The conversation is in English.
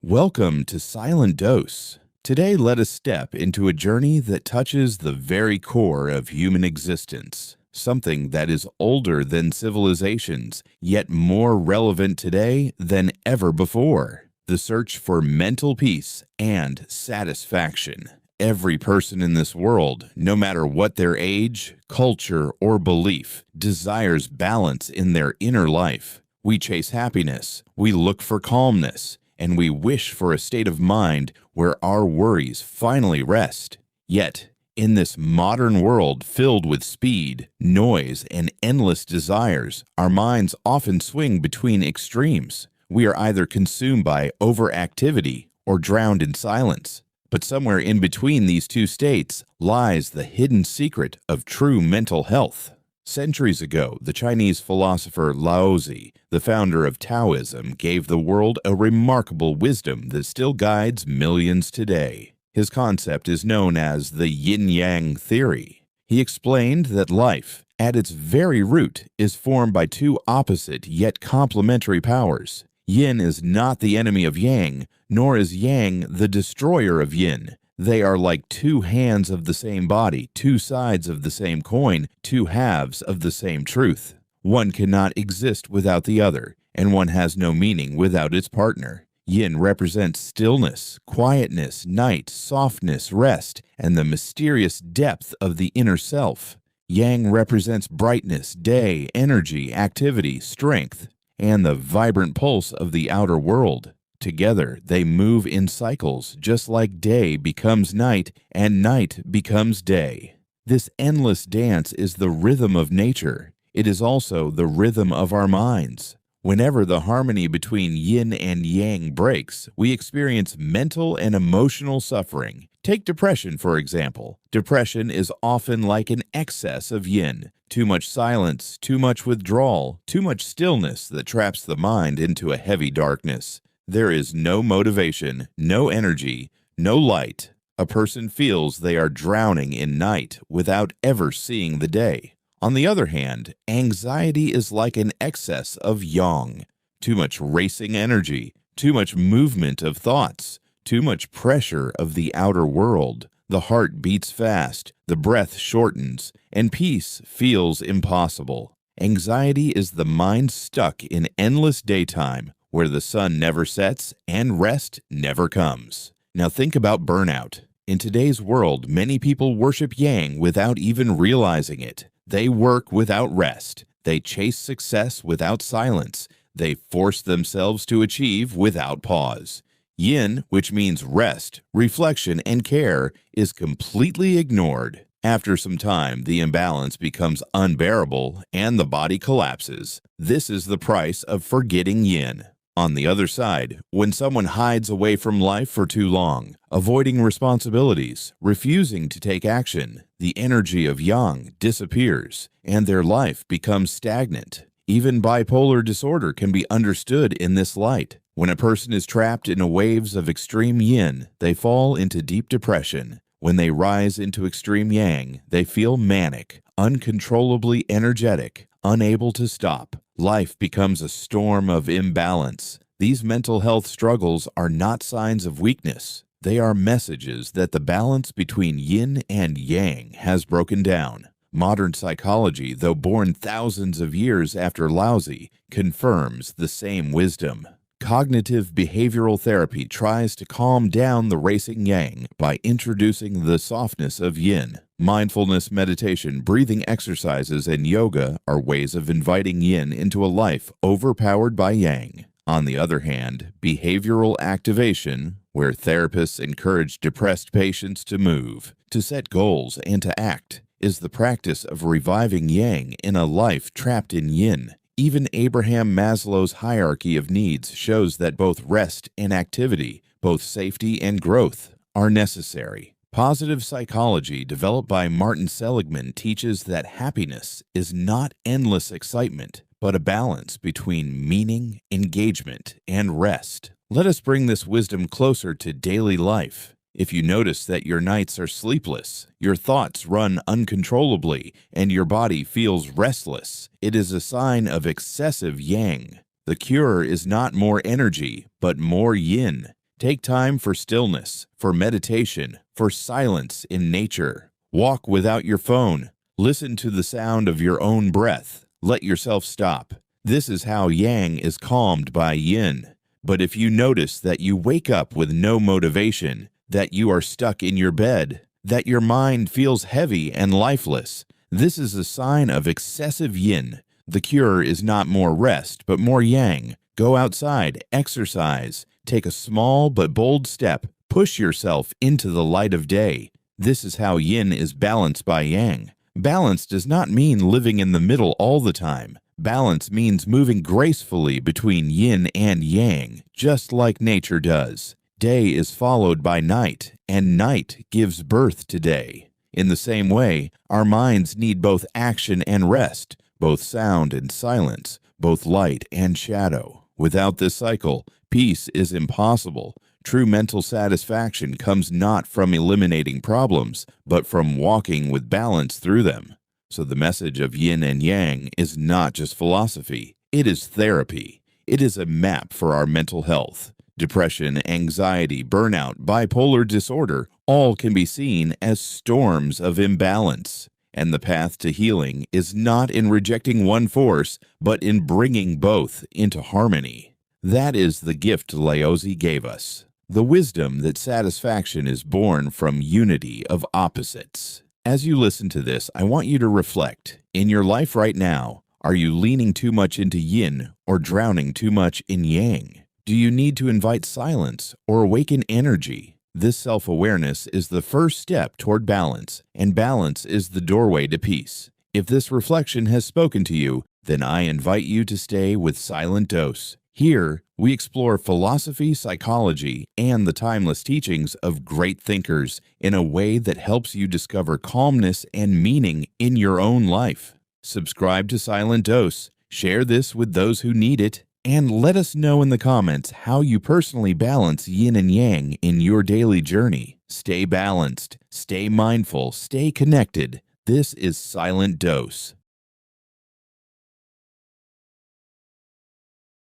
Welcome to Silent Dose. Today, let us step into a journey that touches the very core of human existence, something that is older than civilizations, yet more relevant today than ever before: the search for mental peace and satisfaction. Every person in this world, no matter what their age, culture, or belief, desires balance in their inner life. We chase happiness, we look for calmness, and we wish for a state of mind where our worries finally rest. Yet, in this modern world filled with speed, noise, and endless desires, our minds often swing between extremes. We are either consumed by overactivity or drowned in silence. But somewhere in between these two states lies the hidden secret of true mental health. Centuries ago, the Chinese philosopher Laozi, the founder of Taoism, gave the world a remarkable wisdom that still guides millions today. His concept is known as the yin-yang theory. He explained that life, at its very root, is formed by two opposite yet complementary powers. Yin is not the enemy of yang, nor is yang the destroyer of yin. They are like two hands of the same body, two sides of the same coin, two halves of the same truth. One cannot exist without the other, and one has no meaning without its partner. Yin represents stillness, quietness, night, softness, rest, and the mysterious depth of the inner self. Yang represents brightness, day, energy, activity, strength, and the vibrant pulse of the outer world. Together, they move in cycles, just like day becomes night and night becomes day. This endless dance is the rhythm of nature. It is also the rhythm of our minds. Whenever the harmony between yin and yang breaks, we experience mental and emotional suffering. Take depression, for example. Depression is often like an excess of yin. Too much silence, too much withdrawal, too much stillness that traps the mind into a heavy darkness. There is no motivation, no energy, no light. A person feels they are drowning in night without ever seeing the day. On the other hand, anxiety is like an excess of yang. Too much racing energy, too much movement of thoughts, too much pressure of the outer world. The heart beats fast, the breath shortens, and peace feels impossible. Anxiety is the mind stuck in endless daytime, where the sun never sets and rest never comes. Now think about burnout. In today's world, many people worship yang without even realizing it. They work without rest. They chase success without silence. They force themselves to achieve without pause. Yin, which means rest, reflection, and care, is completely ignored. After some time, the imbalance becomes unbearable and the body collapses. This is the price of forgetting yin. On the other side, when someone hides away from life for too long, avoiding responsibilities, refusing to take action, the energy of yang disappears, and their life becomes stagnant. Even bipolar disorder can be understood in this light. When a person is trapped in waves of extreme yin, they fall into deep depression. When they rise into extreme yang, they feel manic, uncontrollably energetic, unable to stop. Life becomes a storm of imbalance. These mental health struggles are not signs of weakness. They are messages that the balance between yin and yang has broken down. Modern psychology, though born thousands of years after Laozi, confirms the same wisdom. Cognitive behavioral therapy tries to calm down the racing yang by introducing the softness of yin. Mindfulness meditation, breathing exercises, and yoga are ways of inviting yin into a life overpowered by yang. On the other hand, behavioral activation, where therapists encourage depressed patients to move, to set goals, and to act, is the practice of reviving yang in a life trapped in yin. Even Abraham Maslow's hierarchy of needs shows that both rest and activity, both safety and growth, are necessary. Positive psychology, developed by Martin Seligman, teaches that happiness is not endless excitement, but a balance between meaning, engagement, and rest. Let us bring this wisdom closer to daily life. If you notice that your nights are sleepless, your thoughts run uncontrollably, and your body feels restless, it is a sign of excessive yang. The cure is not more energy, but more yin. Take time for stillness, for meditation, for silence in nature. Walk without your phone. Listen to the sound of your own breath. Let yourself stop. This is how yang is calmed by yin. But if you notice that you wake up with no motivation, that you are stuck in your bed, that your mind feels heavy and lifeless, this is a sign of excessive yin. The cure is not more rest, but more yang. Go outside, exercise, take a small but bold step, push yourself into the light of day. This is how yin is balanced by yang. Balance does not mean living in the middle all the time. Balance means moving gracefully between yin and yang, just like nature does. Day is followed by night, and night gives birth to day. In the same way, our minds need both action and rest, both sound and silence, both light and shadow. Without this cycle, peace is impossible. True mental satisfaction comes not from eliminating problems, but from walking with balance through them. So the message of yin and yang is not just philosophy, it is therapy. It is a map for our mental health. Depression, anxiety, burnout, bipolar disorder, all can be seen as storms of imbalance. And the path to healing is not in rejecting one force, but in bringing both into harmony. That is the gift Laozi gave us, the wisdom that satisfaction is born from unity of opposites. As you listen to this, I want you to reflect. In your life right now, are you leaning too much into yin or drowning too much in yang? Do you need to invite silence or awaken energy? This self-awareness is the first step toward balance, and balance is the doorway to peace. If this reflection has spoken to you, then I invite you to stay with Silent Dose. Here, we explore philosophy, psychology, and the timeless teachings of great thinkers in a way that helps you discover calmness and meaning in your own life. Subscribe to Silent Dose, share this with those who need it, and let us know in the comments how you personally balance yin and yang in your daily journey. Stay balanced, stay mindful, stay connected. This is Silent Dose.